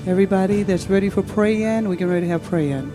Everybody that's ready for praying, we get ready to have praying.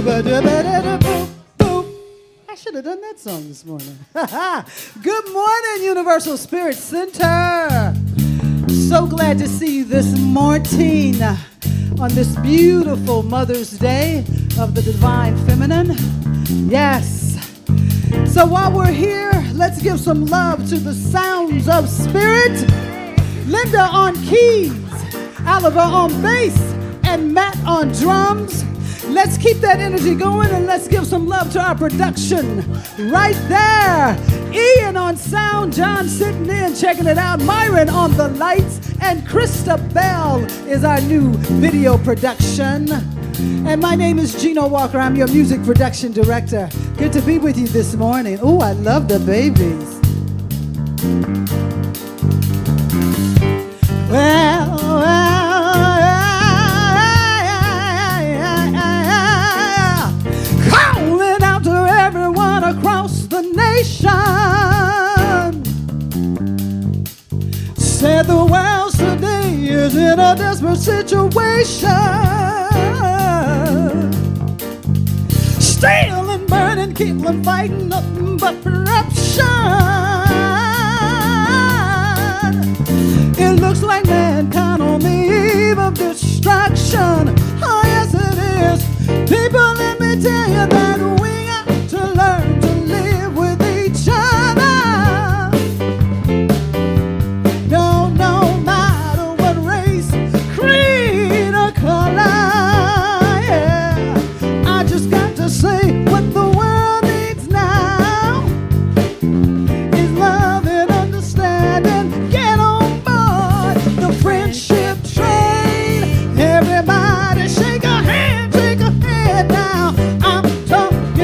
I should have done that song this morning. Good morning, Universal Spirit Center. So glad to see you this morning on this beautiful Mother's Day of the Divine Feminine. Yes. So while we're here, let's give some love to the sounds of spirit. Linda on keys, Oliver on bass, and Matt on drums. Let's keep that energy going and let's give some love to our production right there. Ian on sound, John sitting in, checking it out, Myron on the lights, and Krista Bell is our new video production. And my name is Gino Walker. I'm your music production director. Good to be with you this morning. Oh, I love the babies. Calling out to everyone across the nation. Said the world today is in a desperate situation. Stealing, burning, killing, fighting, nothing but corruption. It looks like mankind on the eve of destruction. Oh yes it is. People, let me tell you that we got to learn to live with each other. No matter what race, creed, or color. Yeah. I just got to say what the world needs now is love and understanding. Get on board the friendship train. Everybody shake a hand now. I'm talking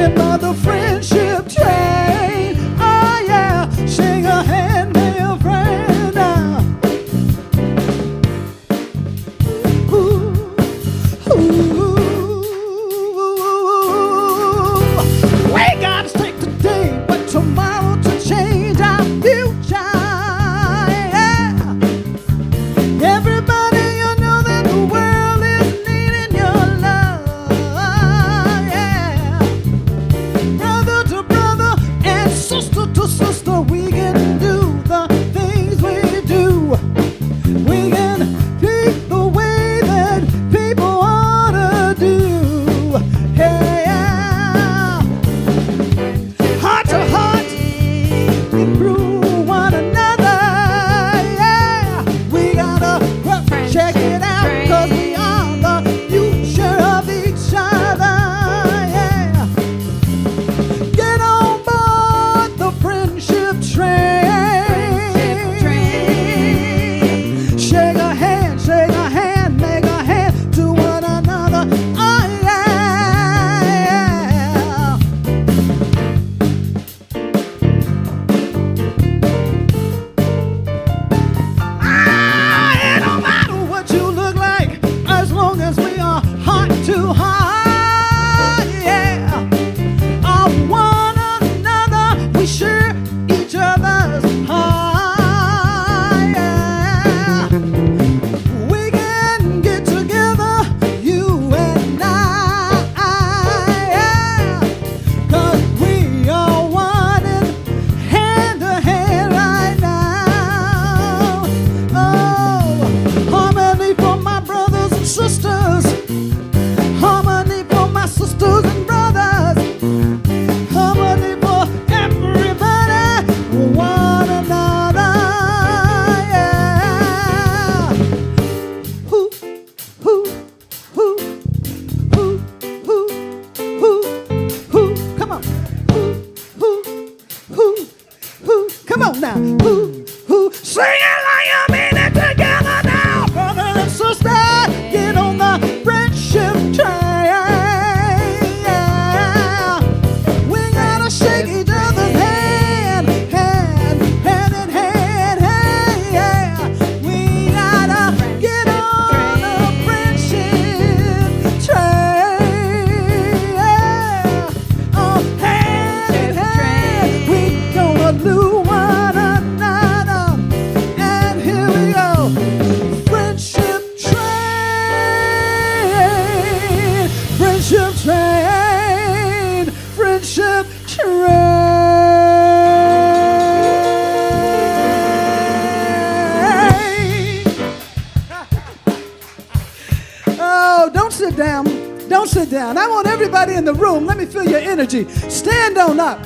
sit down. I want everybody in the room, let me feel your energy. Stand on up.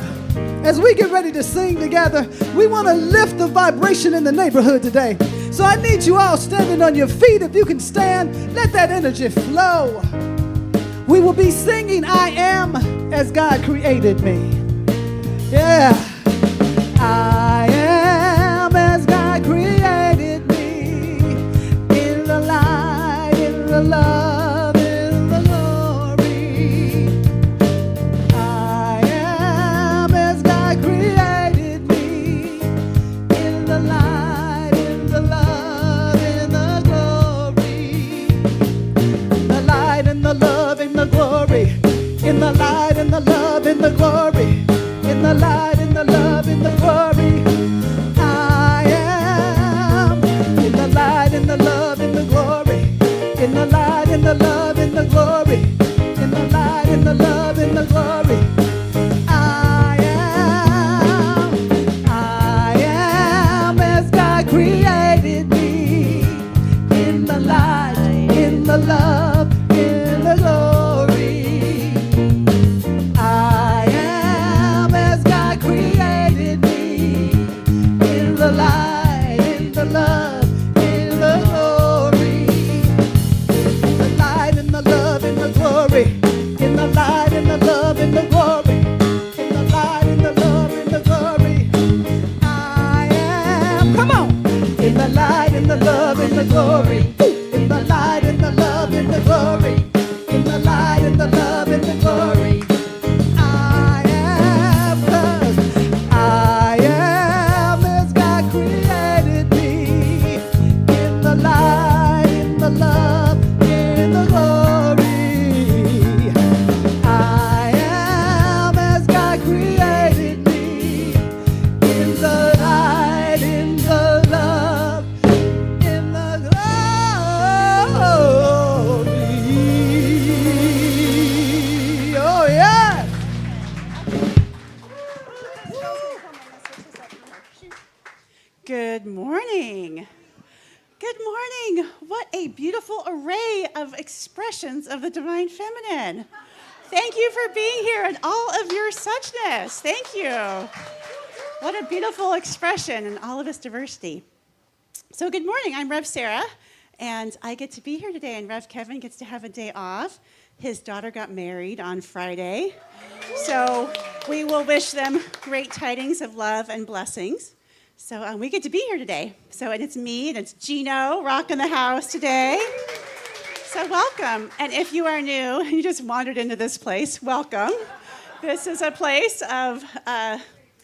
As we get ready to sing together, we want to lift the vibration in the neighborhood today. So I need you all standing on your feet. If you can stand, let that energy flow. We will be singing, I am as God created me. Yeah. I am as God created me. In the light, in the love, in the glory. I am as God created me. In the light, in the love, in the glory. In the light, in the love, in the glory. In the light, in the love, in the glory. In the light, in the love, in the glory. I am. In the light, in the love, in the glory. In the light, in the love, in the glory. In the light, in the love, in the glory. I am as God created me. In the light, in the love, in the glory. I am as God created me. In the light, in the love, in the glory. In the light, in the love, in the glory. In the light, in the love, in the glory. In the light, in the love, in the glory. I am. Come on. In the light, in the love, in the glory. In the light, in the love, in the glory. In the light, in the love, in the glory. I am, 'cause I am as God created me. In the light, in the love, in the glory. I am as God created me. In the light, in the love, in the glory. Oh, yeah. Good morning. Good morning. What a beautiful array of expressions of the divine feminine. Thank you for being here and all of your suchness. Thank you. What a beautiful expression and all of its diversity. So good morning. I'm Rev Sarah, and I get to be here today, and Rev Kevin gets to have a day off. His daughter got married on Friday, so we will wish them great tidings of love and blessings. So we get to be here today. And it's me, and it's Gino rocking the house today. So welcome. And if you are new, you just wandered into this place, welcome. This is a place of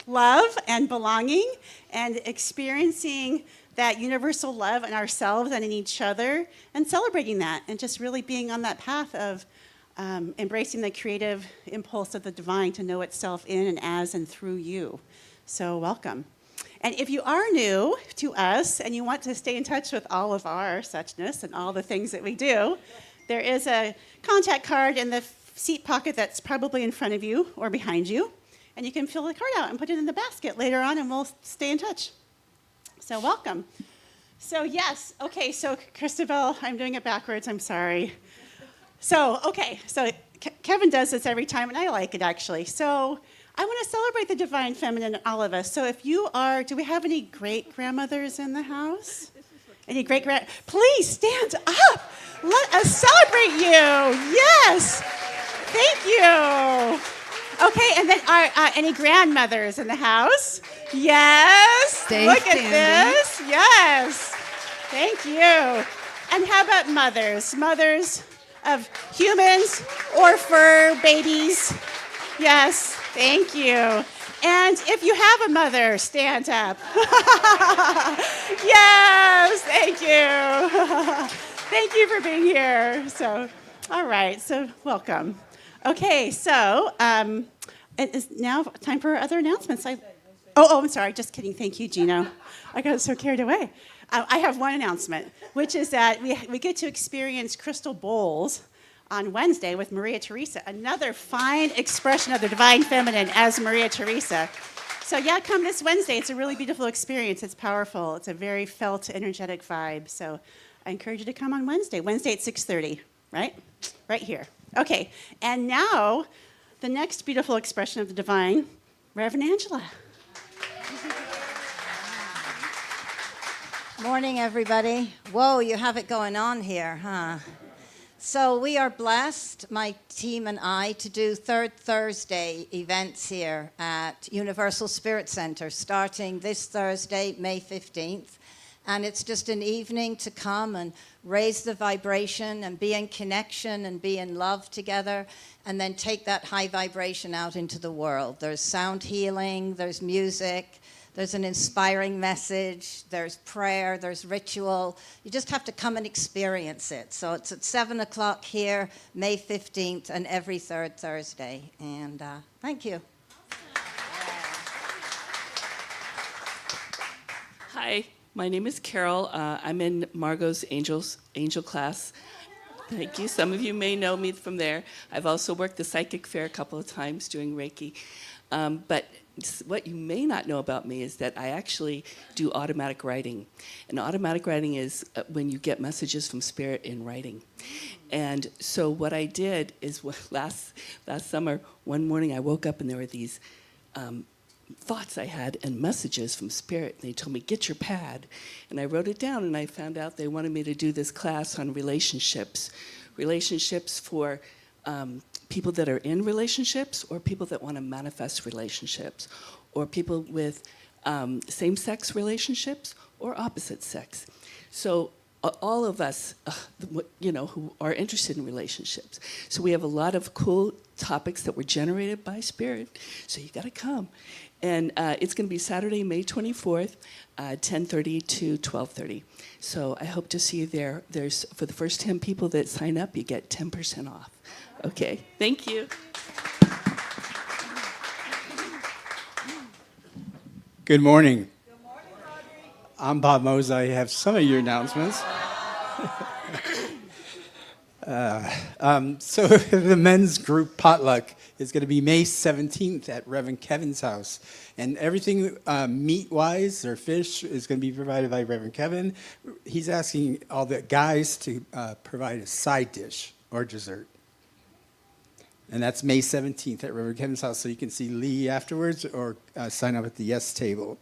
love and belonging and experiencing that universal love in ourselves and in each other and celebrating that and just really being on that path of embracing the creative impulse of the divine to know itself in and as and through you. So welcome. And if you are new to us and you want to stay in touch with all of our suchness and all the things that we do, there is a contact card in the seat pocket that's probably in front of you or behind you. And you can fill the card out and put it in the basket later on, and we'll stay in touch. So welcome. So yes, okay, so Christabel, I'm doing it backwards, I'm sorry. So Kevin does this every time, and I like it actually. So I want to celebrate the divine feminine in all of us. So if you are, do we have any great-grandmothers in the house? Any great-grand, please stand up. Let us celebrate you. Yes, thank you. Okay, and then any grandmothers in the house? Yes, Stay look standing. at this. Yes, thank you. And how about mothers? Mothers of humans or fur babies? Yes, thank you. And if you have a mother, stand up. Yes, thank you. Thank you for being here. So, all right, so welcome. Okay, so it is now time for other announcements. I'm sorry, just kidding. Thank you, Gino. I got so carried away. I have one announcement, which is that we get to experience crystal bowls on Wednesday with Maria Teresa, another fine expression of the divine feminine as Maria Teresa. So yeah, come this Wednesday. It's a really beautiful experience. It's powerful. It's a very felt, energetic vibe. So I encourage you to come on Wednesday. Wednesday at 6:30, right? Right here. Okay, and now the next beautiful expression of the divine, Reverend Angela. Morning, everybody. Whoa, you have it going on here, huh? So we are blessed, my team and I, to do Third Thursday events here at Universal Spirit Center, starting this Thursday, May 15th. And it's just an evening to come and raise the vibration and be in connection and be in love together, and then take that high vibration out into the world. There's sound healing, there's music, there's an inspiring message, there's prayer, there's ritual. You just have to come and experience it. So it's at 7 o'clock here, May 15th, and every third Thursday. And thank you. Hi, my name is Carol. I'm in Margot's Angel class. Thank you. Some of you may know me from there. I've also worked the psychic fair a couple of times doing Reiki. But what you may not know about me is that I actually do automatic writing. And automatic writing is when you get messages from Spirit in writing. And so what I did is last summer, one morning I woke up and there were these thoughts I had and messages from Spirit. And they told me, get your pad. And I wrote it down, and I found out they wanted me to do this class on relationships. Relationships for people that are in relationships, or people that want to manifest relationships, or people with same-sex relationships or opposite sex. So all of us, who are interested in relationships. So we have a lot of cool topics that were generated by Spirit. So you got to come. And it's going to be Saturday, May 24th, 10:30 to 12:30. So I hope to see you there. There's, for the first 10 people that sign up, you get 10% off. Okay, thank you. Good morning. Good morning, Rodney. I'm Bob Mose. I have some of your announcements. So the men's group potluck is going to be May 17th at Reverend Kevin's house. And everything meat-wise or fish is going to be provided by Reverend Kevin. He's asking all the guys to provide a side dish or dessert. And that's May 17th at Reverend Kevin's house, so you can see Lee afterwards or sign up at the Yes table.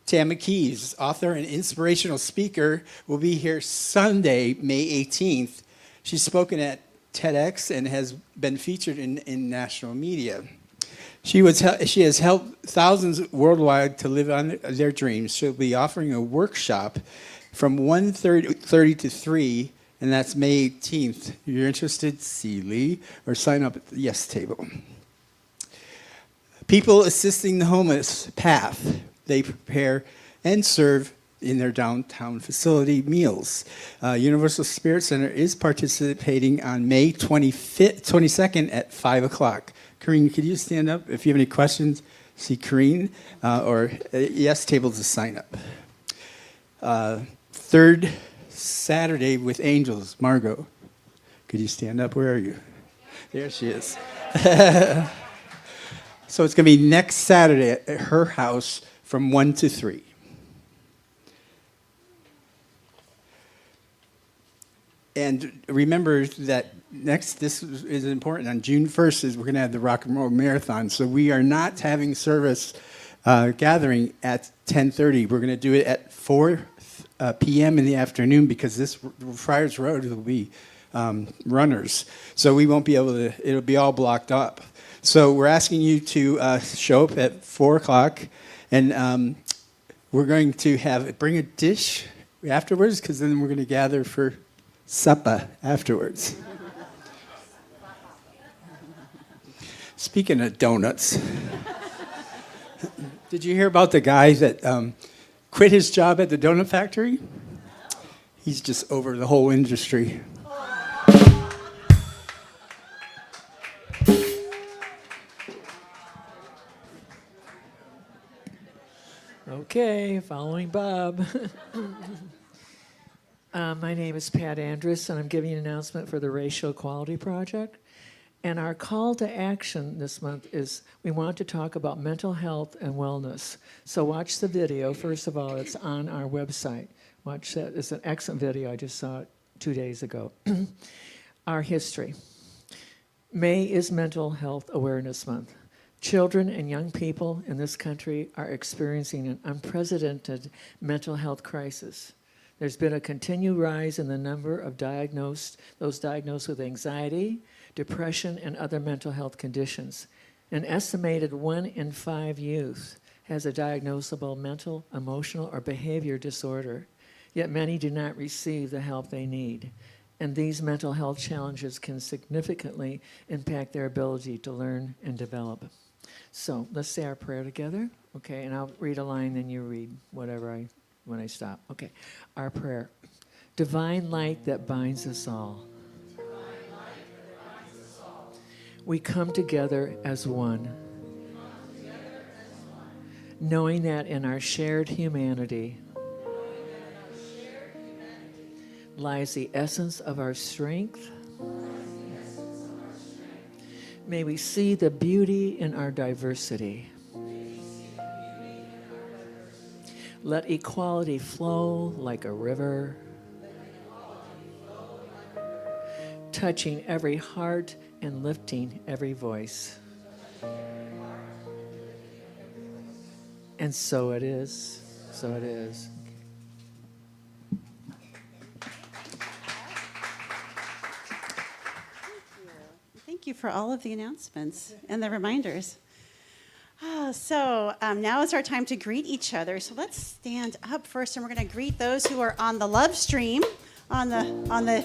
Tammy Keys, author and inspirational speaker, will be here Sunday, May 18th. She's spoken at TEDx and has been featured in national media. She has helped thousands worldwide to live on their dreams. She'll be offering a workshop from 1:30 to 3, and that's May 18th. If you're interested, see Lee or sign up at the Yes table. People Assisting the Homeless, PATH. They prepare and serve in their downtown facility meals. Universal Spirit Center is participating on May 22nd at 5 o'clock. Kareen, could you stand up? If you have any questions, see Kareen or Yes table to sign up. Third Saturday with Angels, Margot. Could you stand up? Where are you? There she is. So it's going to be next Saturday at her house from 1 to 3. And remember that this is important. On June 1st, we're going to have the Rock and Roll Marathon. So we are not having service gathering at 10:30. We're going to do it at 4 p.m. in the afternoon because this Friars Road will be runners. So we won't be able to, it'll be all blocked up. So we're asking you to show up at 4 o'clock. And we're going to bring a dish afterwards because then we're going to gather for supper afterwards. Speaking of donuts, did you hear about the guy that quit his job at the donut factory? He's just over the whole industry. Okay, following Bob. My name is Pat Andrus, and I'm giving an announcement for the Racial Equality Project. And our call to action this month is we want to talk about mental health and wellness. So watch the video. First of all, it's on our website. Watch that. It's an excellent video. I just saw it 2 days ago. Our history. May is Mental Health Awareness Month. Children and young people in this country are experiencing an unprecedented mental health crisis. There's been a continued rise in the number of those diagnosed with anxiety, depression, and other mental health conditions. An estimated 1 in 5 youth has a diagnosable mental, emotional, or behavior disorder, yet many do not receive the help they need. And these mental health challenges can significantly impact their ability to learn and develop. So let's say our prayer together, okay? And I'll read a line, then you read whatever when I stop. Okay, our prayer. Divine light that binds us all. We come together as one, knowing that in our shared humanity lies the essence of our strength. May we see the beauty in our diversity. Let equality flow like a river, touching every heart and lifting every voice. And so it is. So it is. Thank you for all of the announcements and the reminders. So now is our time to greet each other. So let's stand up first, and we're going to greet those who are on the love stream, on the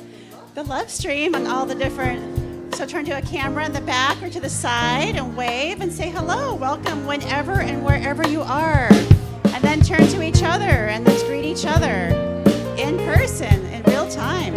love stream, on all the different. So turn to a camera in the back or to the side and wave and say hello, welcome whenever and wherever you are. And then turn to each other and let's greet each other in person in real time.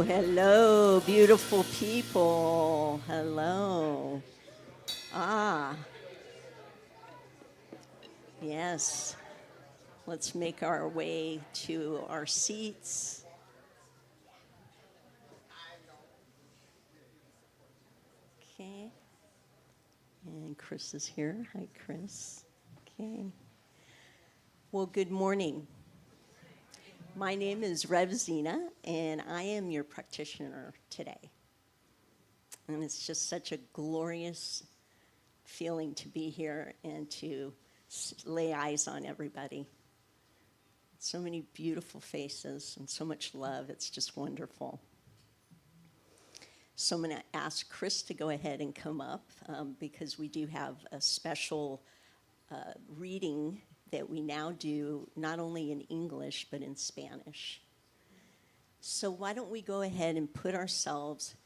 Hello, beautiful people. Hello. Yes. Let's make our way to our seats. Okay. And Chris is here. Hi, Chris. Okay. Well, good morning. My name is Rev Zena, and I am your practitioner today. And it's just such a glorious feeling to be here and to lay eyes on everybody. So many beautiful faces and so much love. It's just wonderful. So I'm going to ask Chris to go ahead and come up because we do have a special reading that we now do not only in English but in Spanish. So why don't we go ahead and put ourselves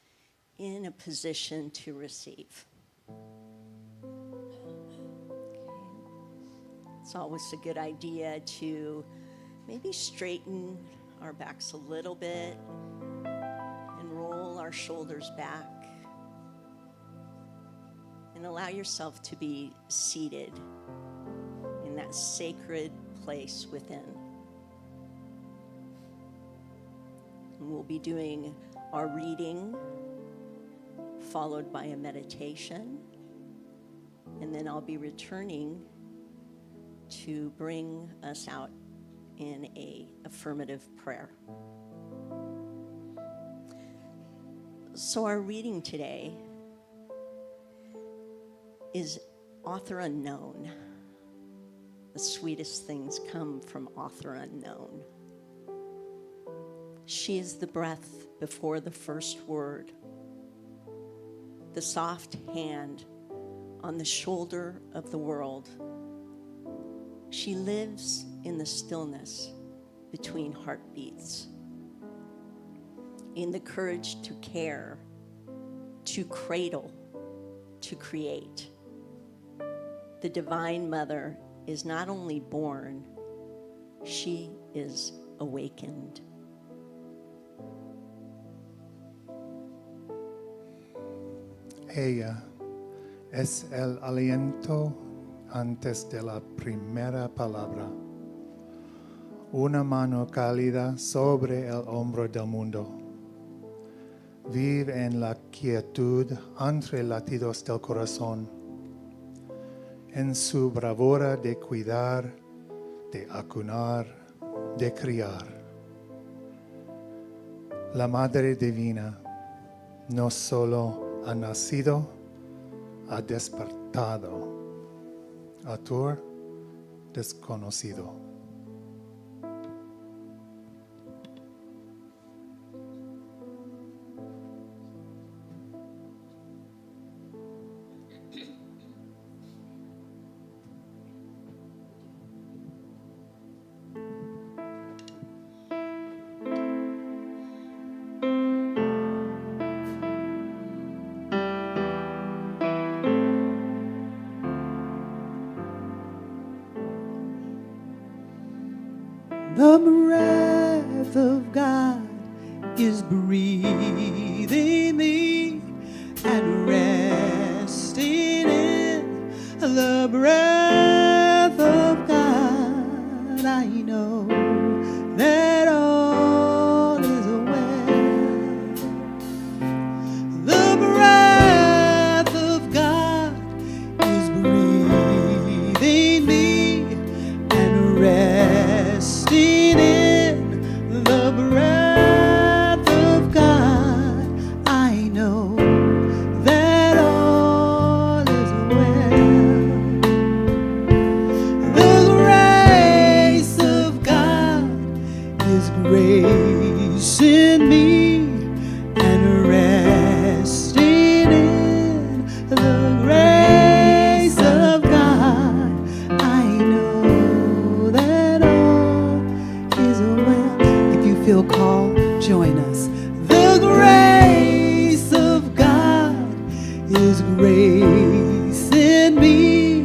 in a position to receive. It's always a good idea to maybe straighten our backs a little bit and roll our shoulders back and allow yourself to be seated in that sacred place within. And we'll be doing our reading, followed by a meditation, and then I'll be returning to bring us out in an affirmative prayer. So our reading today is Author Unknown. The sweetest things come from author unknown. She is the breath before the first word, the soft hand on the shoulder of the world. She lives in the stillness between heartbeats, in the courage to care, to cradle, to create. The Divine Mother is not only born, she is awakened. Ella es el aliento antes de la primera palabra, una mano cálida sobre el hombro del mundo. Vive en la quietud entre latidos del corazón, en su bravura de cuidar, de acunar, de criar. La Madre Divina no solo ha nacido, ha despertado, autor desconocido. The breath of God is breathing me and resting in the breath of God. I know that all is well. The breath of God is breathing me and resting in the breath of God. I know that all is well. The grace of God is gracing me and resting in the grace of God. I know that all is well. If you feel called, join us. The grace of God is gracing me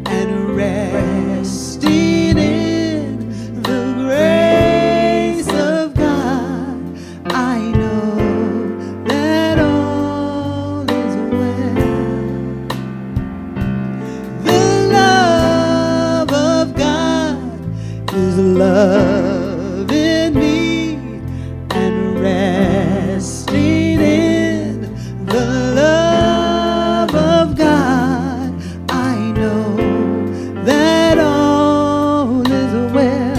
and resting in the grace of God. I know that all is well. The love of God is loving me and resting in the love of God. I know that all is well.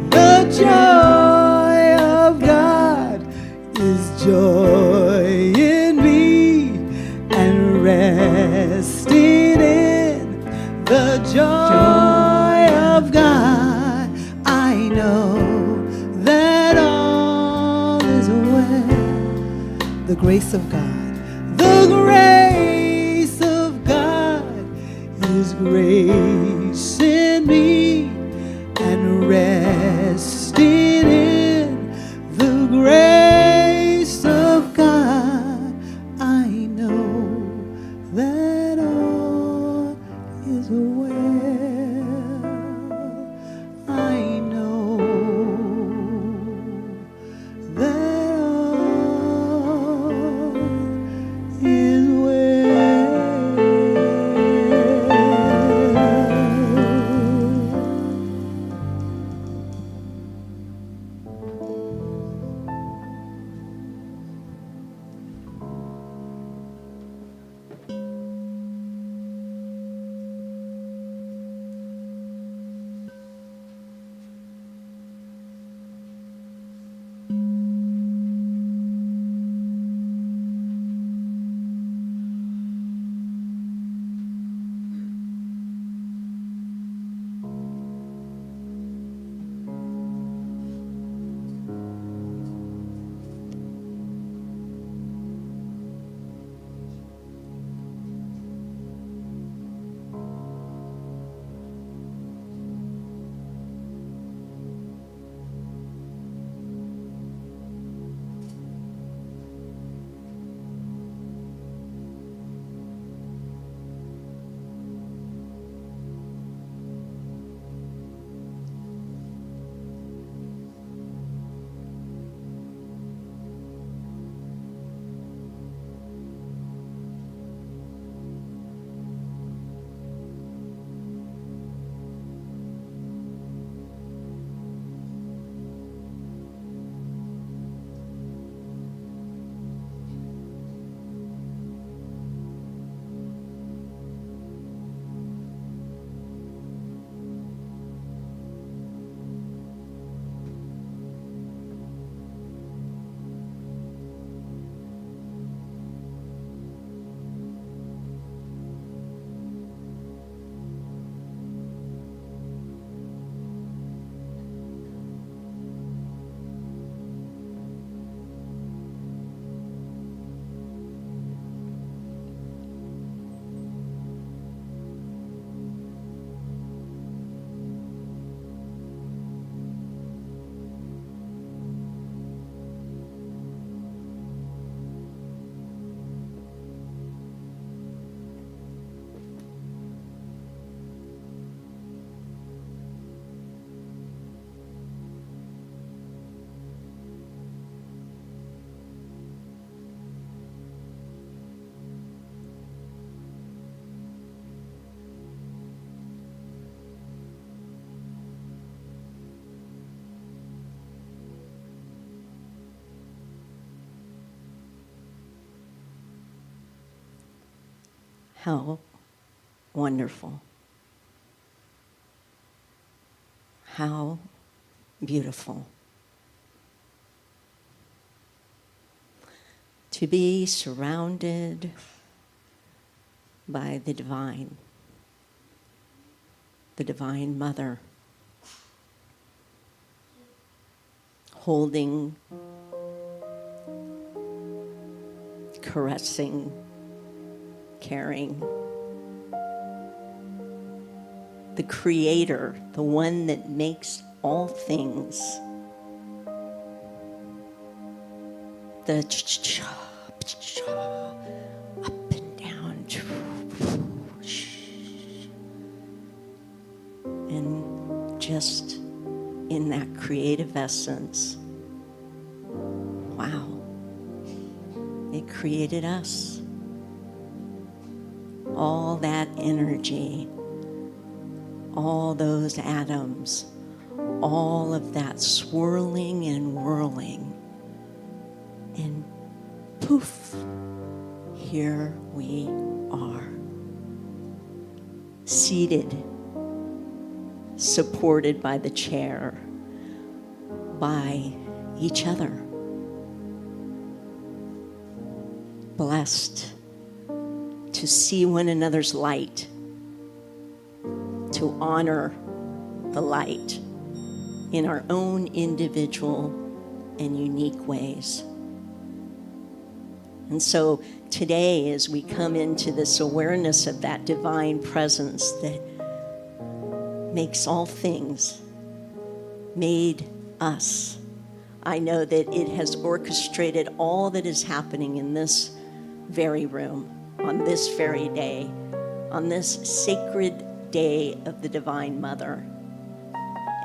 The joy of God is joy in me and resting in the joy of God. I know that all is well. The grace of God, the grace of God is gracing me and resting in the grace of God. I know that all is well. I know that all is well. How wonderful. How beautiful. To be surrounded by the Divine Mother, holding, caressing, caring. The Creator, the one that makes all things. The up and down. And just in that creative essence, wow, it created us. All that energy, all those atoms, all of that swirling and whirling, and poof, here we are, seated, supported by the chair, by each other, blessed to see one another's light, to honor the light in our own individual and unique ways. And so today, as we come into this awareness of that divine presence that makes all things, made us, I know that it has orchestrated all that is happening in this very room, on this very day, on this sacred day of the Divine Mother.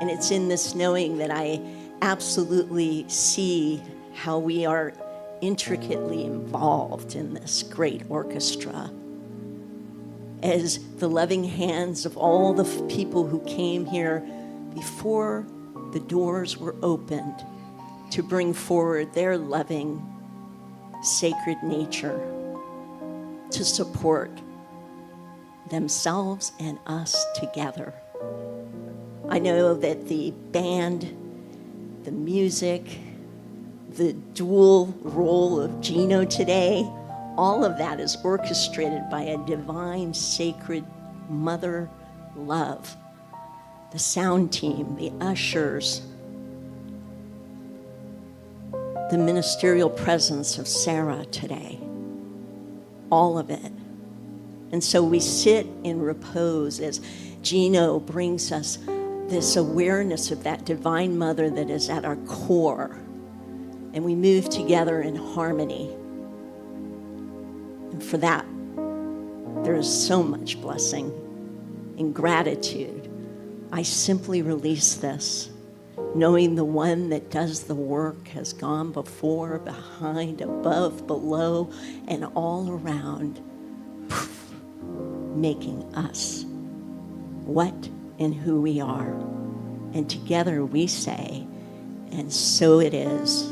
And it's in this knowing that I absolutely see how we are intricately involved in this great orchestra, as the loving hands of all the people who came here before the doors were opened to bring forward their loving, sacred nature to support themselves and us together. I know that the band, the music, the dual role of Gino today, all of that is orchestrated by a divine, sacred mother love. The sound team, the ushers, the ministerial presence of Sarah today, all of it. And so we sit in repose as Gino brings us this awareness of that Divine Mother that is at our core. And we move together in harmony. And for that, there is so much blessing and gratitude. I simply release this, knowing the one that does the work has gone before, behind, above, below, and all around, making us what and who we are. And together we say, and so it is.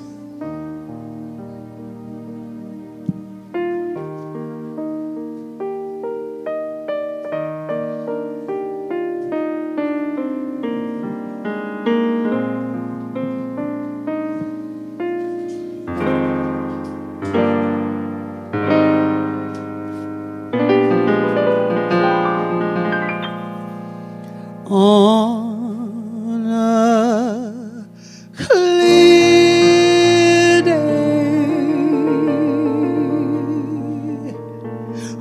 On a clear day,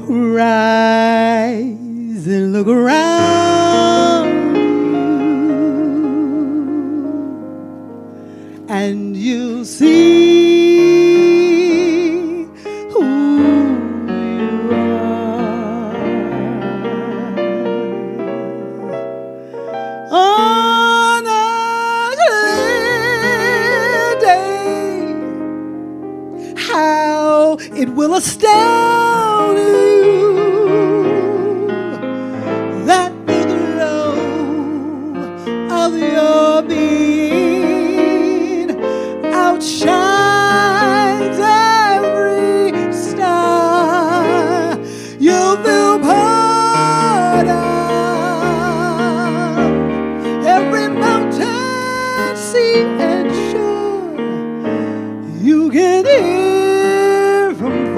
rise and look around you, and you'll see who you are. On a clear day, how it will astound you that the glow of your being outshines every star. You'll feel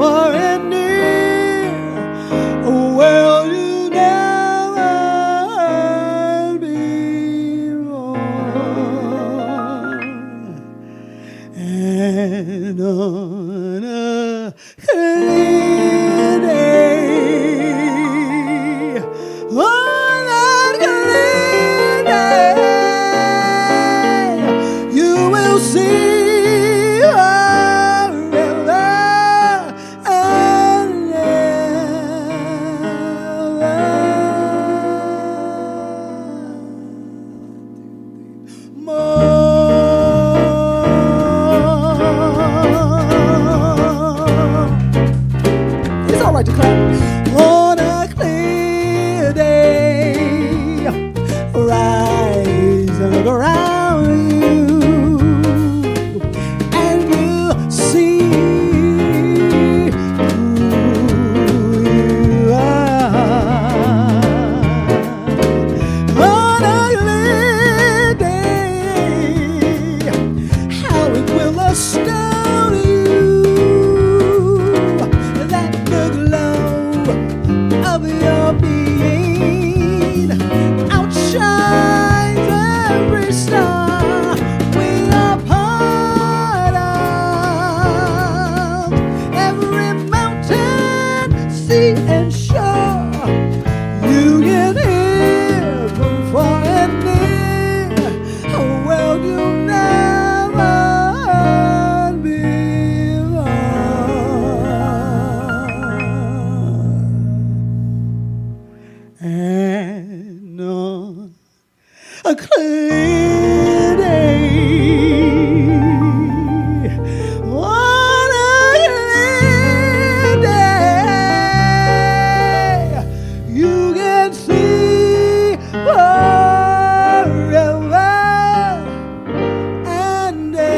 far and near. Well, you never before. And on a clear day, on a clear day, you will see forever and ever more. It's all right to clap. On a clear day, rise and look around you, and you see who you are. On a clear day, how it will astound you that the glow of your being outshines every star we are part of, every mountain, sea, and shore. You can hear from far and near. Oh, well, you never before. And on a clear day, on a clear day, you can see forever and ever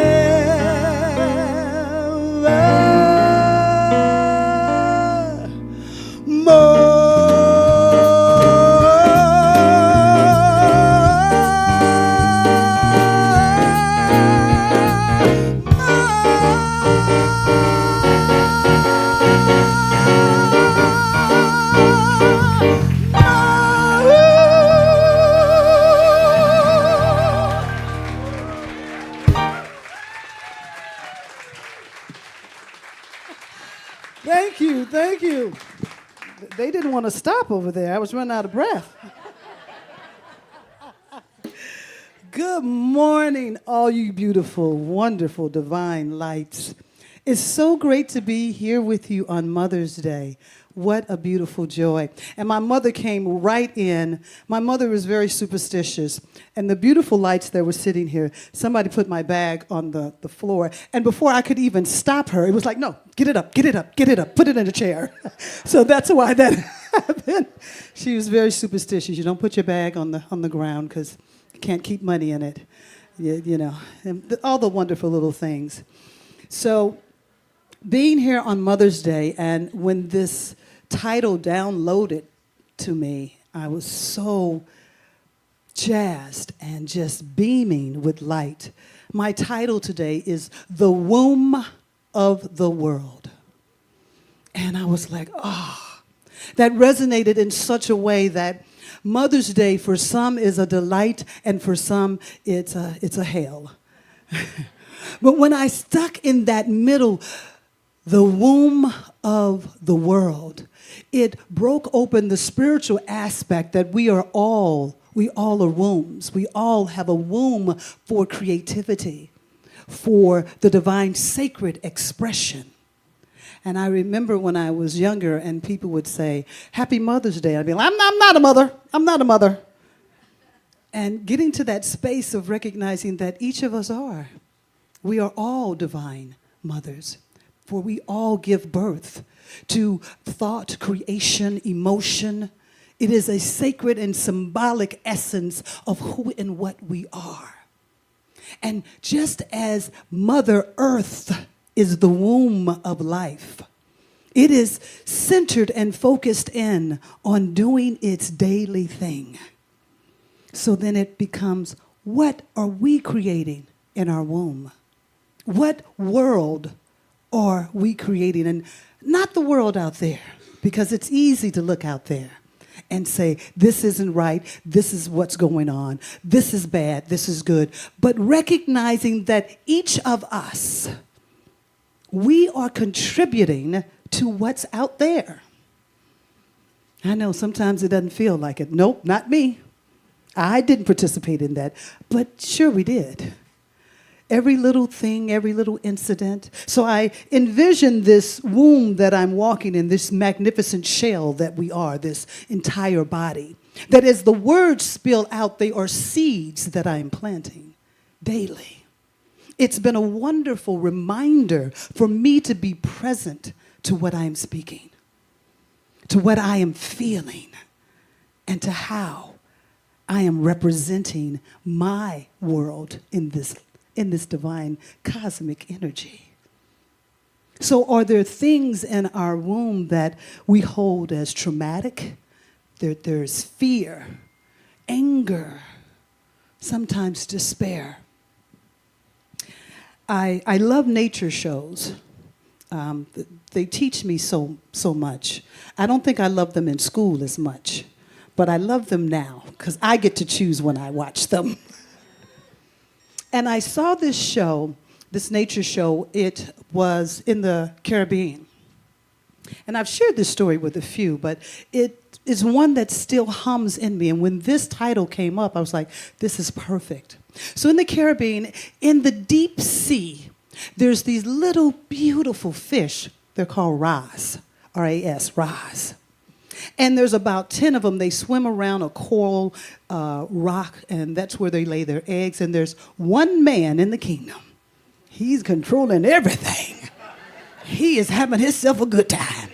Thank you, thank you. They didn't want to stop over there. I was running out of breath. Good morning, all you beautiful, wonderful, divine lights. It's so great to be here with you on Mother's Day. What a beautiful joy. And my mother came right in. My mother was very superstitious. And the beautiful lights that were sitting here, somebody put my bag on the floor. And before I could even stop her, it was like, no, get it up, get it up, get it up, put it in a chair. So that's why that happened. She was very superstitious. You don't put your bag on the ground because you can't keep money in it. You know, and all the wonderful little things. So being here on Mother's Day, and when this title downloaded to me, I was so jazzed and just beaming with light. My title today is The Womb of the World. And I was like, oh, that resonated in such a way that Mother's Day for some is a delight and for some it's a hell. But when I stuck in that middle, the womb of the world, it broke open the spiritual aspect that we all are wombs. We all have a womb for creativity, for the divine sacred expression. And I remember when I was younger and people would say, Happy Mother's Day. I'd be like, I'm not a mother. I'm not a mother. And getting to that space of recognizing that each of us are. We are all divine mothers, for we all give birth to thought, creation, emotion. It is a sacred and symbolic essence of who and what we are. And just as Mother Earth is the womb of life, it is centered and focused in on doing its daily thing. So then it becomes, what are we creating in our womb? What world are we creating? And not the world out there, because it's easy to look out there and say, this isn't right, this is what's going on, this is bad, this is good. But recognizing that each of us, we are contributing to what's out there. I know sometimes it doesn't feel like it. Nope, not me. I didn't participate in that, but sure we did. Every little thing, every little incident. So I envision this womb that I'm walking in, this magnificent shell that we are, this entire body. That as the words spill out, they are seeds that I am planting daily. It's been a wonderful reminder for me to be present to what I am speaking, to what I am feeling, and to how I am representing my world in this divine cosmic energy. So are there things in our womb that we hold as traumatic? There's fear, anger, sometimes despair. I love nature shows. They teach me so much. I don't think I love them in school as much, but I love them now because I get to choose when I watch them. And I saw this show, this nature show. It was in the Caribbean. And I've shared this story with a few, but it is one that still hums in me. And when this title came up, I was like, this is perfect. So in the Caribbean, in the deep sea, there's these little beautiful fish. They're called ras, R-A-S, ras. And there's about 10 of them. They swim around a coral rock, and that's where they lay their eggs. And there's one man in the kingdom. He's controlling everything. He is having himself a good time.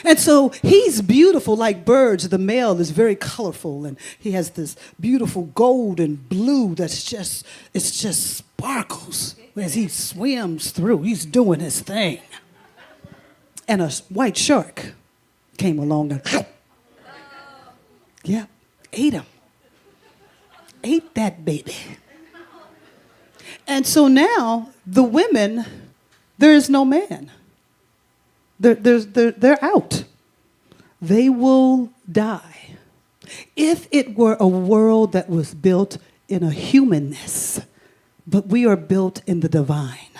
And so he's beautiful like birds. The male is very colorful, and he has this beautiful gold and blue that's just sparkles as he swims through. He's doing his thing. And a white shark came along and ate him. Ate that baby. And so now the women, there is no man. They're out. They will die. If it were a world that was built in a humanness, but we are built in the divine.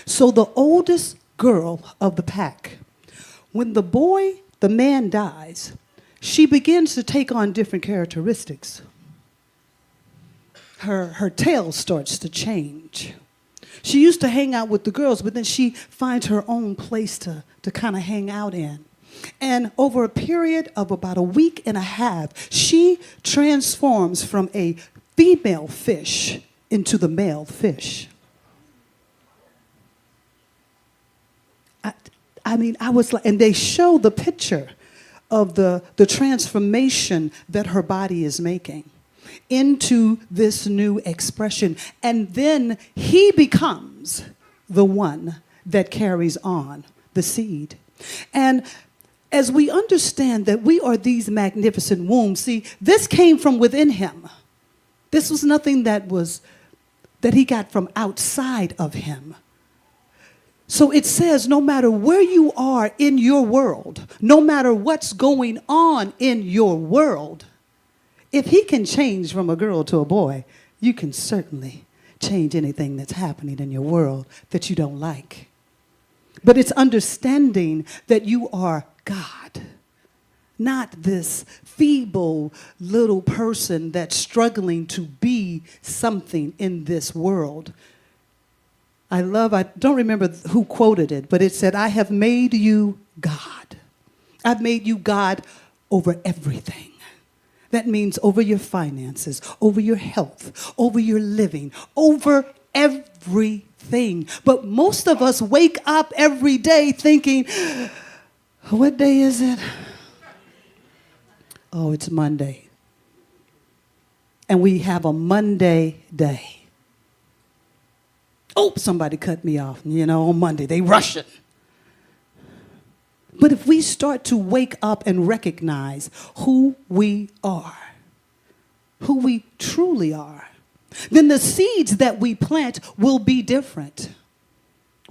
So the oldest girl of the pack, when the man dies, she begins to take on different characteristics. Her tail starts to change. She used to hang out with the girls, but then she finds her own place to kind of hang out in. And over a period of about a week and a half, she transforms from a female fish into the male fish. I was like, and they show the picture of the transformation that her body is making into this new expression. And then he becomes the one that carries on the seed. And as we understand that we are these magnificent wombs, see, this came from within him. This was nothing that he got from outside of him. So it says no matter where you are in your world, no matter what's going on in your world, if he can change from a girl to a boy, you can certainly change anything that's happening in your world that you don't like. But it's understanding that you are God, not this feeble little person that's struggling to be something in this world. I don't remember who quoted it, but it said, I have made you God. I've made you God over everything. That means over your finances, over your health, over your living, over everything. But most of us wake up every day thinking, what day is it? Oh, it's Monday. And we have a Monday day. Oh, somebody cut me off, on Monday. They rushing. But if we start to wake up and recognize who we are, who we truly are, then the seeds that we plant will be different.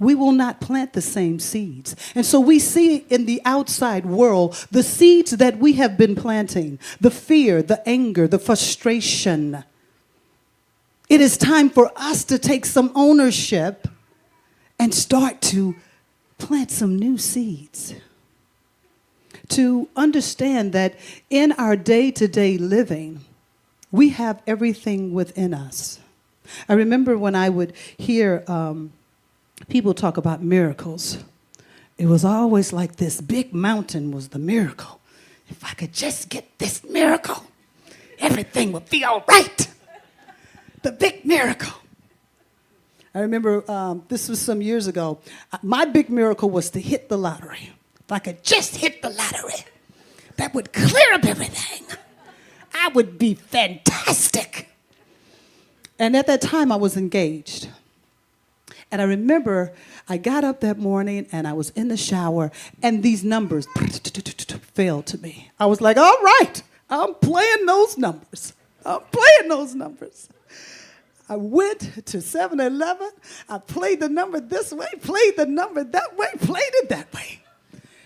we will not plant the same seeds. And so we see in the outside world the seeds that we have been planting, the fear, the anger, the frustration. It is time for us to take some ownership and start to plant some new seeds. To understand that in our day-to-day living, we have everything within us. I remember when I would hear people talk about miracles, it was always like this big mountain was the miracle. If I could just get this miracle, everything would be all right. The big miracle. I remember this was some years ago. My big miracle was to hit the lottery. If I could just hit the lottery, that would clear up everything. I would be fantastic. And at that time, I was engaged. And I remember I got up that morning and I was in the shower and these numbers fell to me. I was like, all right, I'm playing those numbers. I'm playing those numbers. I went to 7-Eleven. I played the number this way, played the number that way, played it that way.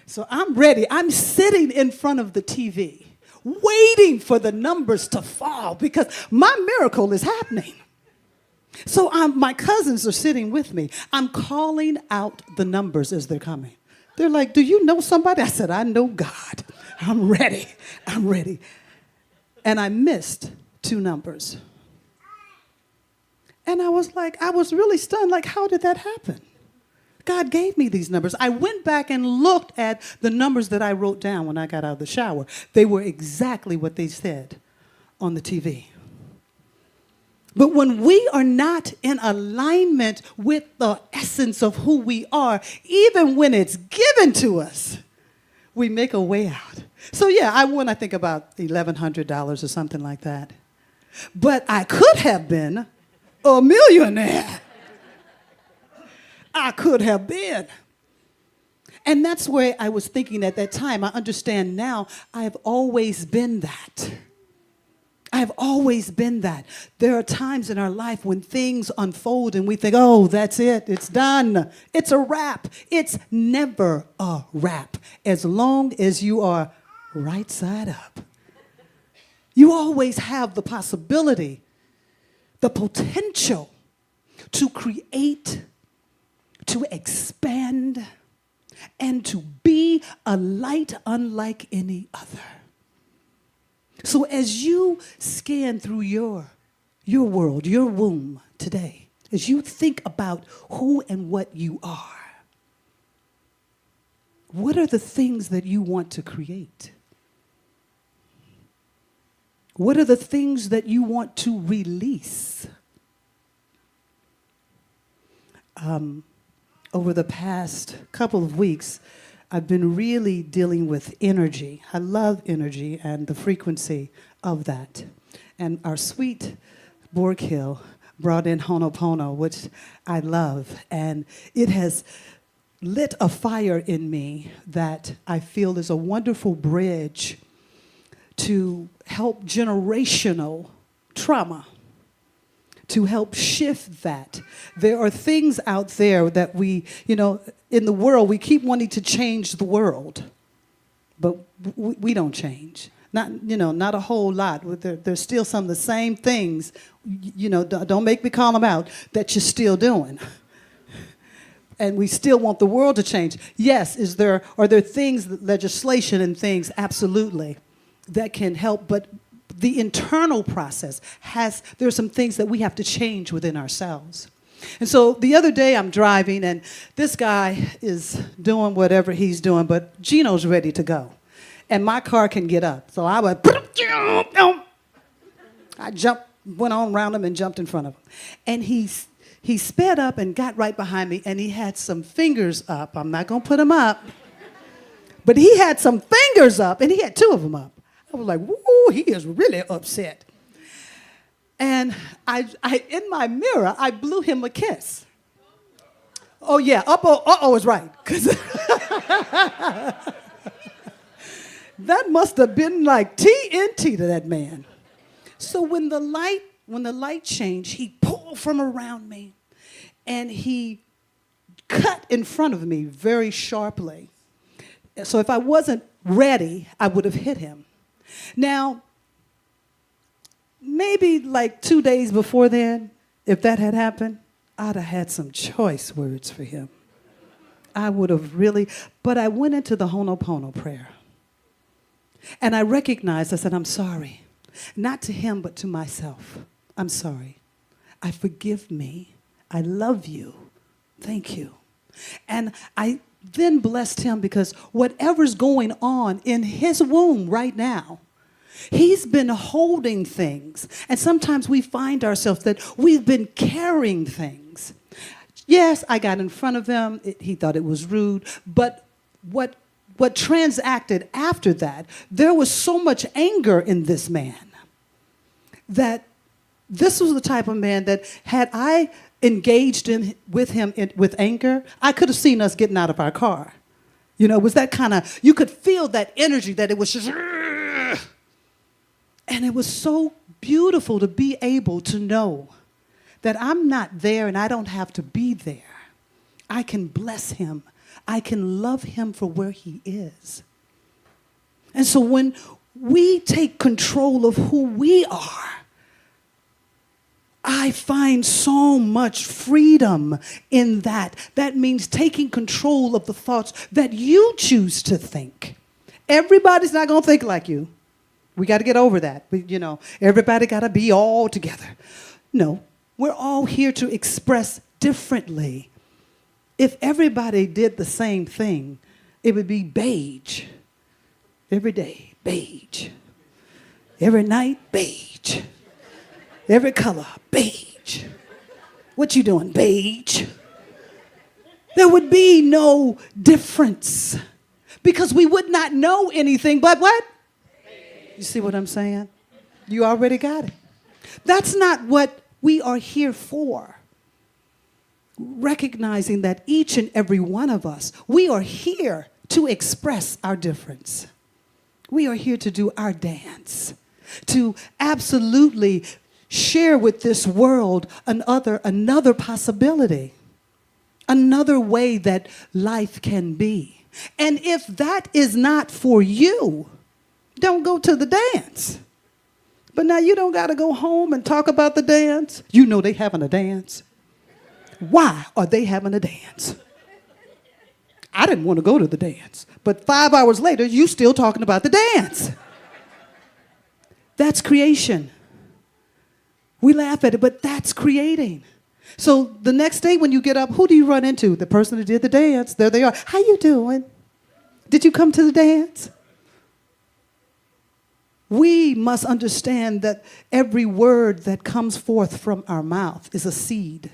So I'm ready. I'm sitting in front of the TV, waiting for the numbers to fall because my miracle is happening. So my cousins are sitting with me. I'm calling out the numbers as they're coming. They're like, do you know somebody? I said, I know God. I'm ready. I'm ready. And I missed 2 numbers. And I was really stunned. Like, how did that happen? God gave me these numbers. I went back and looked at the numbers that I wrote down when I got out of the shower. They were exactly what they said on the TV. But when we are not in alignment with the essence of who we are, even when it's given to us, we make a way out. So yeah, I won, I think, about $1,100 or something like that. But I could have been a millionaire. I could have been. And that's where I was thinking at that time. I understand now I've always been that. I've always been that. There are times in our life when things unfold and we think, oh, that's it. It's done. It's a wrap. It's never a wrap as long as you are right side up. You always have the possibility, the potential to create, to expand, and to be a light unlike any other. So as you scan through your world, your womb today, as you think about who and what you are, what are the things that you want to create? What are the things that you want to release? Over the past couple of weeks, I've been really dealing with energy. I love energy and the frequency of that. And our sweet Borg Hill brought in Ho'oponopono, which I love. And it has lit a fire in me that I feel is a wonderful bridge to help generational trauma, to help shift that. There are things out there that we, in the world, we keep wanting to change the world, but we don't change. Not a whole lot. There's still some of the same things, don't make me call them out, that you're still doing. And we still want the world to change. Yes, are there things, legislation and things, absolutely, that can help, but the internal process there's some things that we have to change within ourselves. And so the other day I'm driving and this guy is doing whatever he's doing, but Gino's ready to go. And my car can get up. So I went, went on around him and jumped in front of him. And he sped up and got right behind me and he had some fingers up. I'm not going to put them up. But he had some fingers up and he had 2 of them up. I was like, woo, he is really upset. And I in my mirror, I blew him a kiss. Oh, yeah, uh-oh is right. 'Cause that must have been like TNT to that man. So when the light changed, he pulled from around me and he cut in front of me very sharply. So if I wasn't ready, I would have hit him. Now, maybe like 2 days before then, if that had happened, I'd have had some choice words for him. I would have really, but I went into the Ho'oponopono prayer. And I recognized, I said, I'm sorry. Not to him, but to myself. I'm sorry. I forgive me. I love you. Thank you. And I then blessed him because whatever's going on in his womb right now, he's been holding things. And sometimes we find ourselves that we've been carrying things. Yes, I got in front of him. He thought it was rude. But what transacted after that, there was so much anger in this man that this was the type of man that had I engaged with him with anger, I could have seen us getting out of our car. You know, it was that kind of, you could feel that energy that it was just, and it was so beautiful to be able to know that I'm not there and I don't have to be there. I can bless him. I can love him for where he is. And so when we take control of who we are, I find so much freedom in that. That means taking control of the thoughts that you choose to think. Everybody's not going to think like you. We got to get over that. Everybody got to be all together. No, we're all here to express differently. If everybody did the same thing, it would be beige. Every day, beige. Every night, beige. Every color, beige. What you doing, beige? There would be no difference because we would not know anything but what? You see what I'm saying? You already got it. That's not what we are here for. Recognizing that each and every one of us, we are here to express our difference. We are here to do our dance, to absolutely share with this world another possibility, another way that life can be. And if that is not for you, don't go to the dance. But now you don't got to go home and talk about the dance. You know they having a dance. Why are they having a dance? I didn't want to go to the dance, but 5 hours later, you still talking about the dance. That's creation. We laugh at it, but that's creating. So the next day when you get up, who do you run into? The person who did the dance. There they are. How you doing? Did you come to the dance? We must understand that every word that comes forth from our mouth is a seed.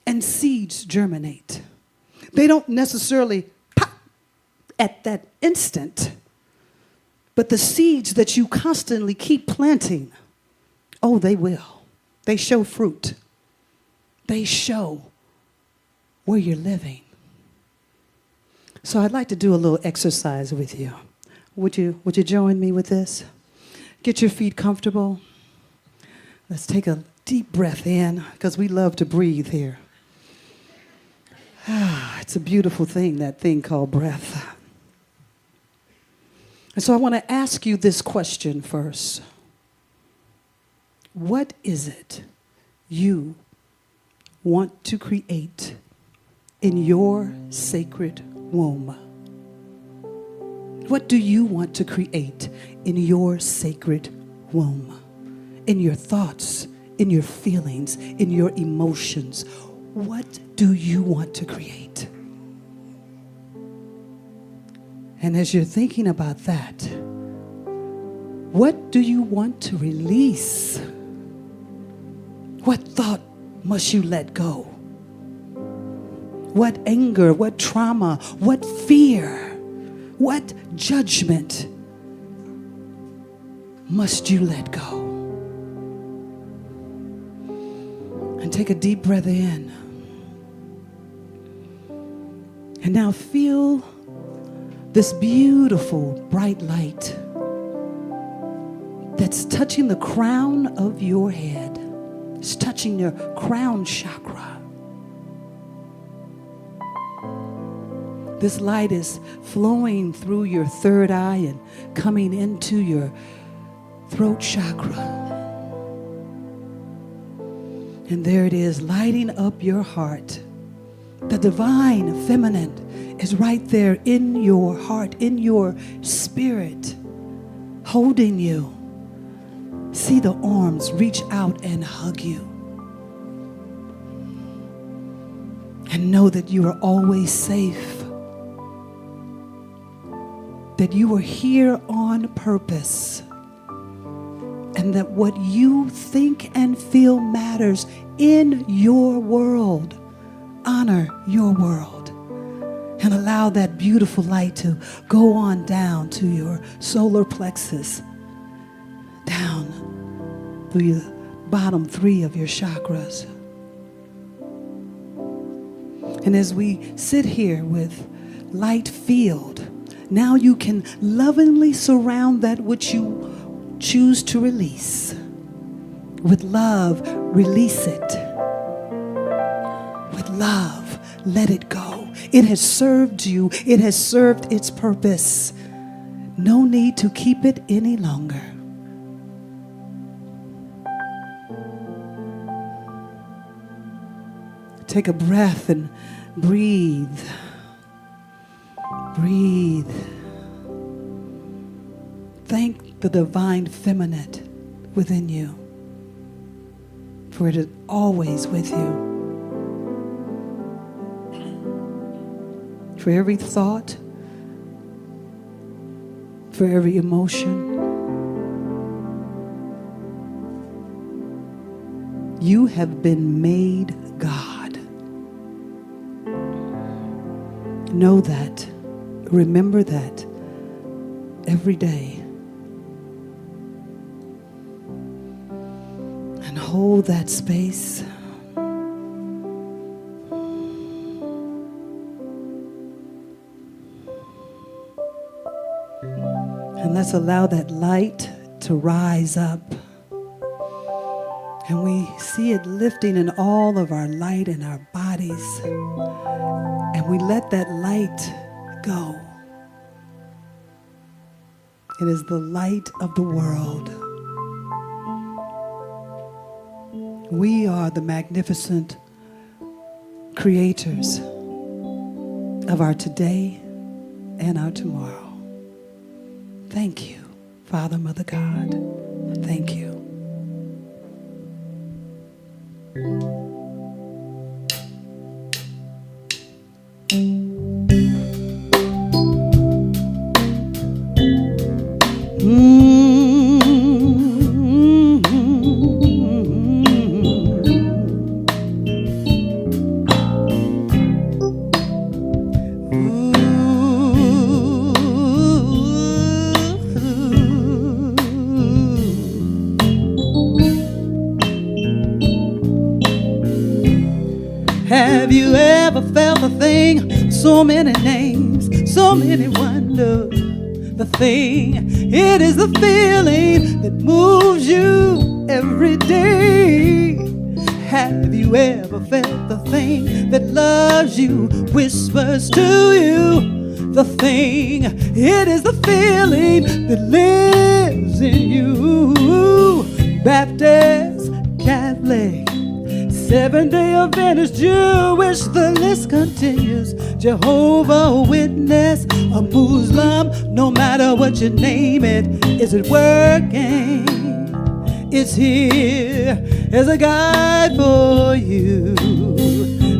And seeds germinate. They don't necessarily pop at that instant, but the seeds that you constantly keep planting, oh, they will. They show fruit. They show where you're living. So I'd like to do a little exercise with you. Would you join me with this? Get your feet comfortable. Let's take a deep breath in because we love to breathe here. It's a beautiful thing, that thing called breath. And so I want to ask you this question first. What is it you want to create in your sacred womb? What do you want to create in your sacred womb? In your thoughts, in your feelings, in your emotions. What do you want to create? And as you're thinking about that, what do you want to release? What thought must you let go? What anger, what trauma, what fear, what judgment must you let go? And take a deep breath in. And now feel this beautiful bright light that's touching the crown of your head. It's touching your crown chakra. This light is flowing through your third eye and coming into your throat chakra. And there it is, lighting up your heart. The divine feminine is right there in your heart, in your spirit, holding you. See the arms reach out and hug you. And know that you are always safe. That you are here on purpose. And that what you think and feel matters in your world. Honor your world. And allow that beautiful light to go on down to your solar plexus. Down through the bottom 3 of your chakras. And as we sit here with light field, now you can lovingly surround that which you choose to release. With love, release it. With love, let it go. It has served you. It has served its purpose. No need to keep it any longer. Take a breath and breathe. Breathe. Thank the divine feminine within you, for it is always with you. For every thought, for every emotion, you have been made God. Know that. Remember that every day. And hold that space. And let's allow that light to rise up. And we see it lifting in all of our light in our bodies. And we let that light go. It is the light of the world. We are the magnificent creators of our today and our tomorrow. Thank you, Father, Mother, God. Thank you. Have you ever felt a thing? So many names, so many wonders. The thing, it is the feeling that moves you every day. Have you ever felt the thing that loves you, whispers to you? The thing, it is the feeling that lives in you. Baptist, Catholic, Seventh-day Adventist, Jewish, the list continues. Jehovah Witness, a Muslim, no matter what you name it, is it working? It's here as a guide for you.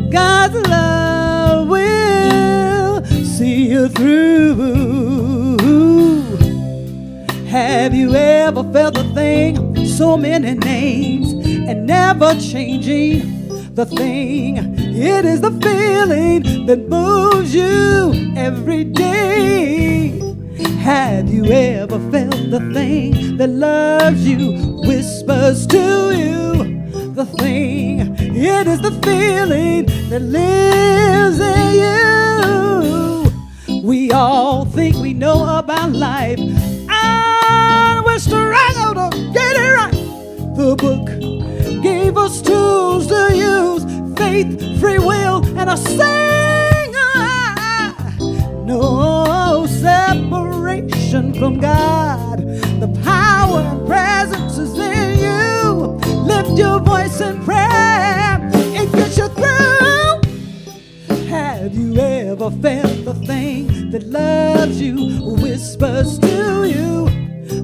God's love will see you through. Have you ever felt a thing? So many names and never changing. The thing, it is the feeling that moves you every day. Have you ever felt the thing that loves you, whispers to you? The thing, it is the feeling that lives in you. We all think we know about life, and we're struggling to get it right. The book gave us tools to use, faith, free will, and a sing. in prayer, it gets you through. Have you ever felt the thing that loves you, whispers to you?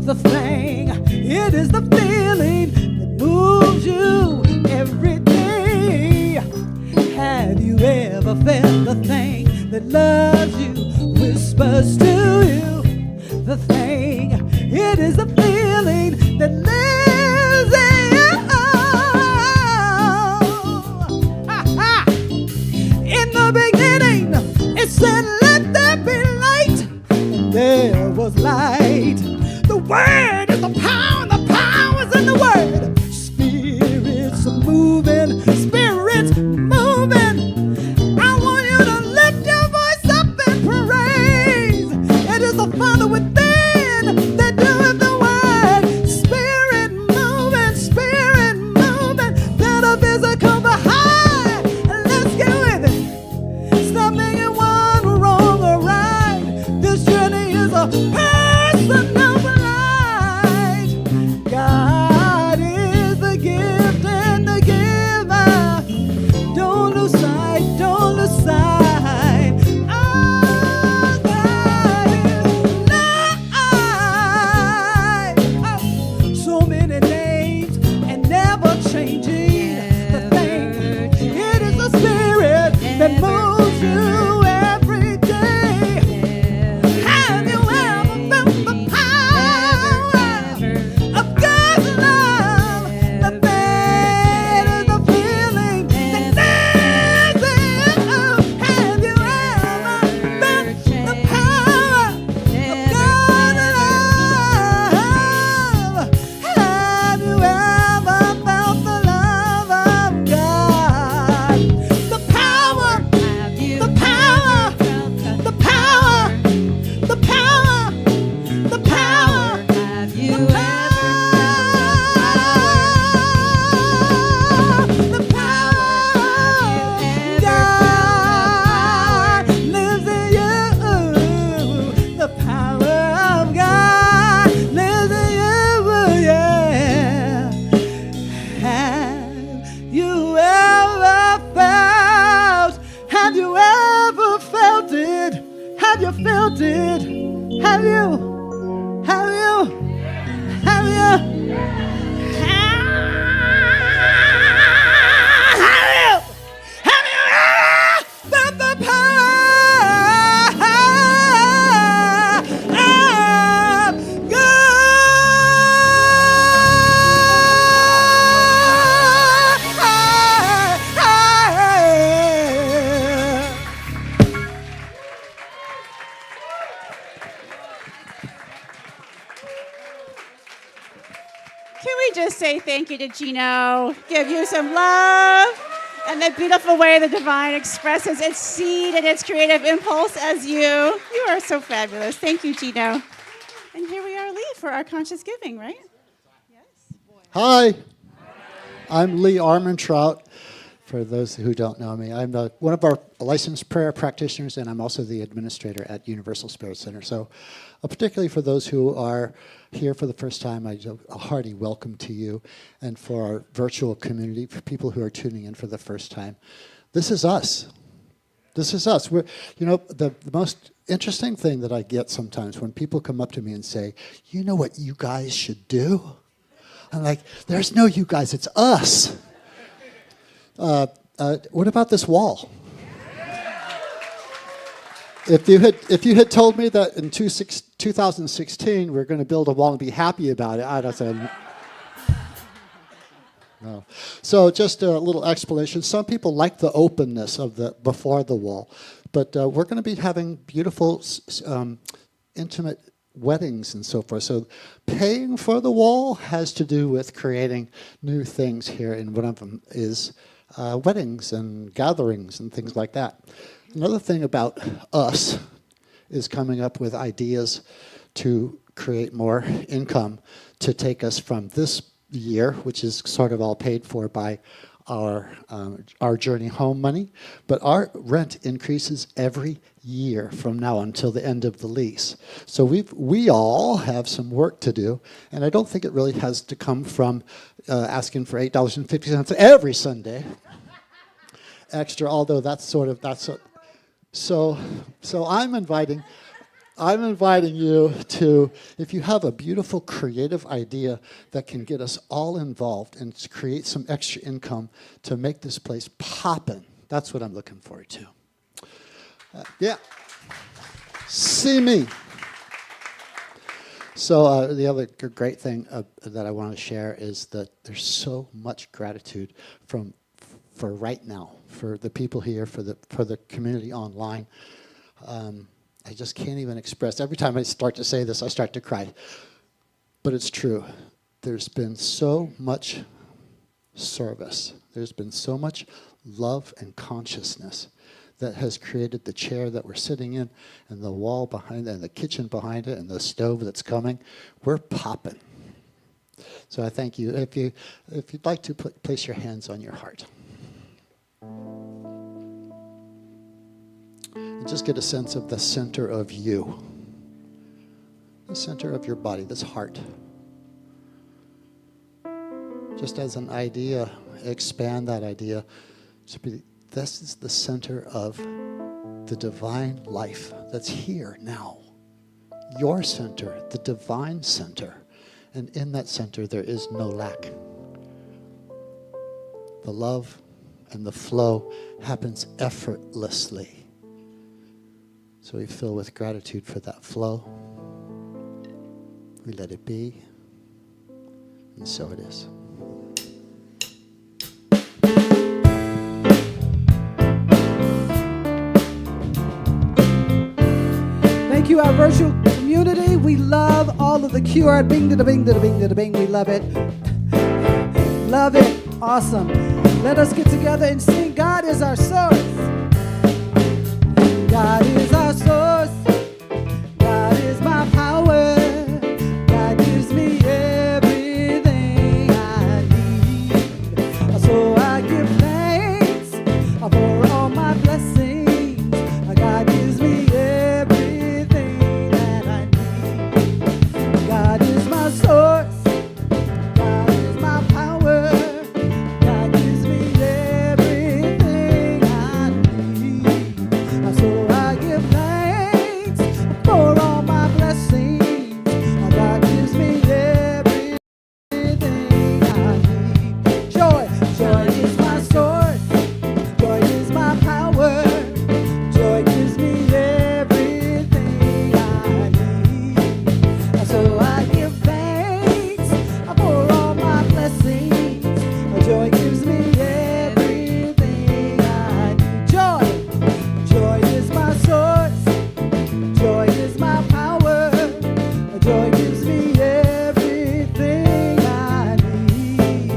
The thing, it is the feeling that moves you every day. Have you ever felt the thing that loves you, whispers to you? The thing, it is the feeling that lives in you. In the beginning, it said, let there be light, and there was light. The word is the power, and the power is in the word. Spirits are moving, spirits moving. I want you to lift your voice up and praise. It is the Father within that doeth the word. Spirit moving, that a physical behind. Let's get with it. Stop making one wrong or right. This journey is a personal flight. God is the gift and the giver. Don't lose sight, don't lose sight. Oh, God is life. So many names and never changing. The thing, it is the spirit that moves you every day. Have you ever felt the power of God's love? The pain is the feeling that lives in you. Have you ever felt the power of God's love? Have you ever felt the love of God? The power, the power, the power, the power, the power. Have you ever the power of God lives in you. The power of God lives in you, yeah. Have you ever felt? Have you ever felt it? Have you felt it? Have you? Have you? Have you? Have you? Have you ever felt the power of God? Can we just say thank you to Gino? Give you some love and the beautiful way the divine expresses its seed and its creative impulse as you. You are so fabulous. Thank you, Gino. And here we are, Lee, for our conscious giving, right? Hi, I'm Lee Armentrout. For those who don't know me, I'm one of our licensed prayer practitioners, and I'm also the administrator at Universal Spirit Center. So particularly for those who are here for the first time, a hearty welcome to you. And for our virtual community, for people who are tuning in for the first time, this is us. This is us. We're, you know, the most interesting thing that I get sometimes when people come up to me and say, you know what you guys should do? I'm like, there's no you guys, it's us. What about this wall? If you had told me that in 2016 we're going to build a wall and be happy about it, I'd have said no. So just a little explanation. Some people like the openness of the before the wall, but we're going to be having beautiful, intimate weddings and so forth. So paying for the wall has to do with creating new things here, and one of them is weddings and gatherings and things like that. Another thing about us is coming up with ideas to create more income to take us from this year, which is sort of all paid for by our journey home money, but our rent increases every year from now until the end of the lease. So we all have some work to do, and I don't think it really has to come from asking for $8.50 every Sunday extra, although so I'm inviting you to, if you have a beautiful creative idea that can get us all involved and to create some extra income to make this place poppin', that's what I'm looking forward to. Yeah. See me. So the other great thing that I want to share is that there's so much gratitude for right now, for the people here, for the community online. I just can't even express. Every time I start to say this, I start to cry. But it's true. There's been so much service. There's been so much love and consciousness that has created the chair that we're sitting in, and the wall behind it, and the kitchen behind it, and the stove that's coming. We're popping. So I thank you. If you'd like to place your hands on your heart. And just get a sense of the center of you. The center of your body, this heart. Just as an idea, expand that idea to be, this is the center of the divine life that's here now. Your center, the divine center. And in that center, there is no lack. The love and the flow happens effortlessly. So we fill with gratitude for that flow. We let it be. And so it is. Thank you, our virtual community. We love all of the QR. Bing, da, da, bing, da, da, bing, da, da, bing. We love it. Love it. Awesome. Let us get together and sing God is our source. God is our source. God is my power. God gives me everything I need. So I give thanks for all my blessings. God gives me everything that I need. God is my source. God is my power. God gives me everything I need. So I give thanks for all my blessings. God gives me everything I need. Joy, joy is my source. Joy is my power. Joy gives me everything I need. So I give thanks for all my blessings. Joy gives me everything I need. Joy, joy is my source. Joy is my power. Joy gives me everything I need.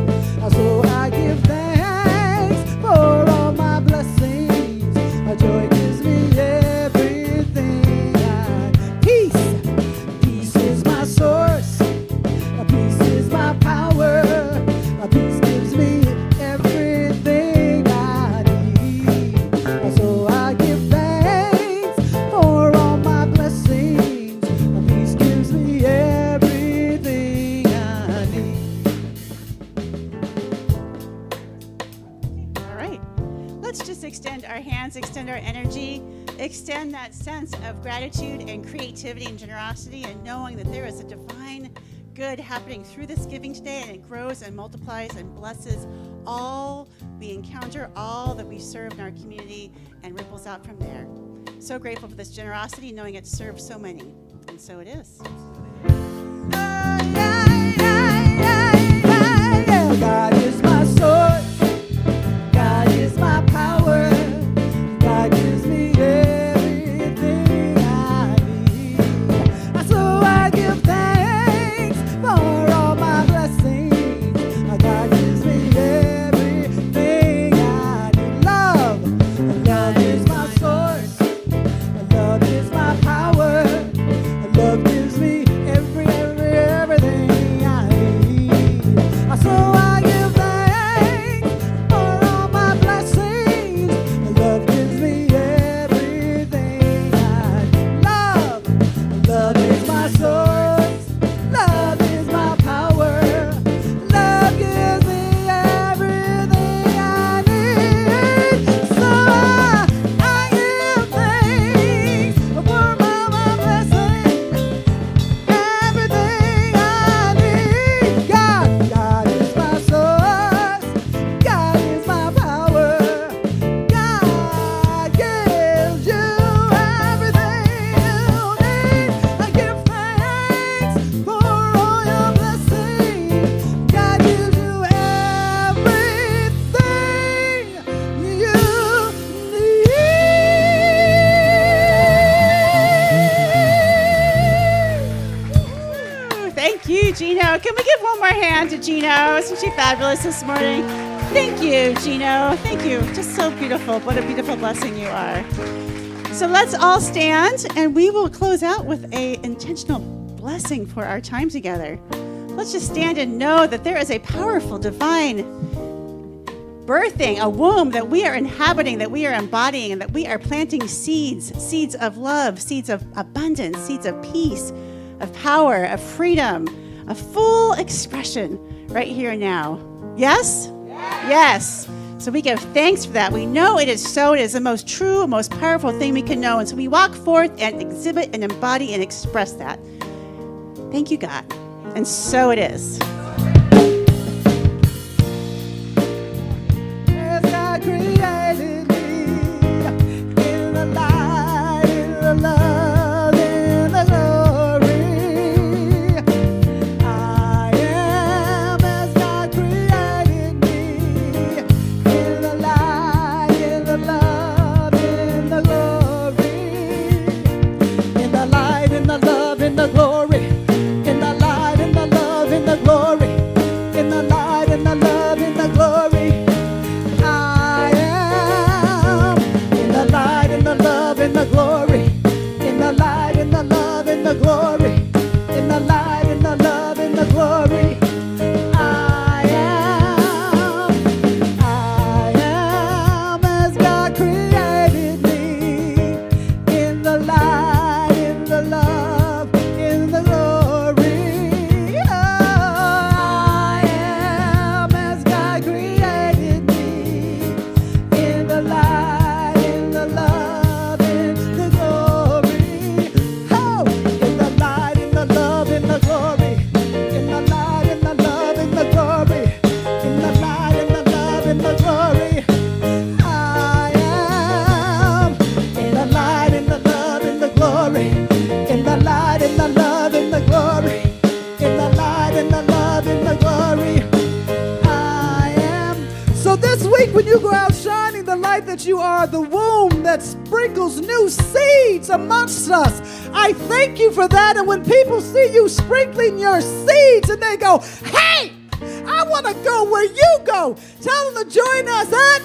So I give thanks for all my blessings. Joy gives me everything I need. Peace, peace is my source. Peace is my power. Peace gives me everything I need. So I give thanks for all my blessings. Peace gives me everything I need. All right. Let's just extend our hands, extend our energy, extend that sense of gratitude and creativity and generosity, and knowing that there is a divine good happening through this giving today, and it grows and multiplies and blesses all we encounter, all that we serve in our community, and ripples out from there. So grateful for this generosity, knowing it serves so many. And so it is. God is my source. God is my power. God gives me everything I need. So I give thanks for all my blessings. God gives me everything I need. Love, love is my source. Love is my power. Love gives me everything Gino. Can we give one more hand to Gino? Isn't she fabulous this morning? Thank you, Gino. Thank you. Just so beautiful. What a beautiful blessing you are. So let's all stand, and we will close out with an intentional blessing for our time together. Let's just stand and know that there is a powerful divine birthing, a womb that we are inhabiting, that we are embodying, and that we are planting seeds of love, seeds of abundance, seeds of peace, of power, of freedom, of full expression right here and now. Yes? Yes. So we give thanks for that. We know it is so. It is the most true, most powerful thing we can know. And so we walk forth and exhibit and embody and express that. Thank you, God. And so it is. As God created me in the light, in the love, in the glory, I am as God created me in the light, in the love, in the glory, in the light, in the love, in the glory, in the light, in the love, in the glory, in the light, in the love, in the glory. I am in the light, in the love, in the glory, in the light, in the love, in the glory, in the light, in the love, in the glory. I am as God created me in the light, in the love, in the glory. I am as God created me in the light, in the love, in the glory. Oh, in the light, in the love, in the glory. In the light, in the love, in the glory. In the light, in the love, in the glory. I am in the light, in the love, in the glory. In the light, in the love, in the glory. In the light, in the love, in the glory. I am. So this week, when you go out shining the light that you are, the womb that sprinkles new seeds amongst us, I thank you for that. And when people see you sprinkling your seeds and they go, hey, I want to go where you go, tell them to join us at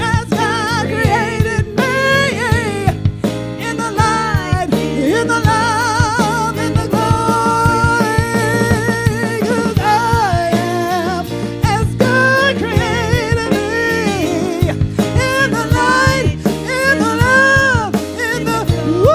as God created me in the light, in the love, in the glory. 'Cause I am as God created me in the light, in the love, in the woo.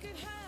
could have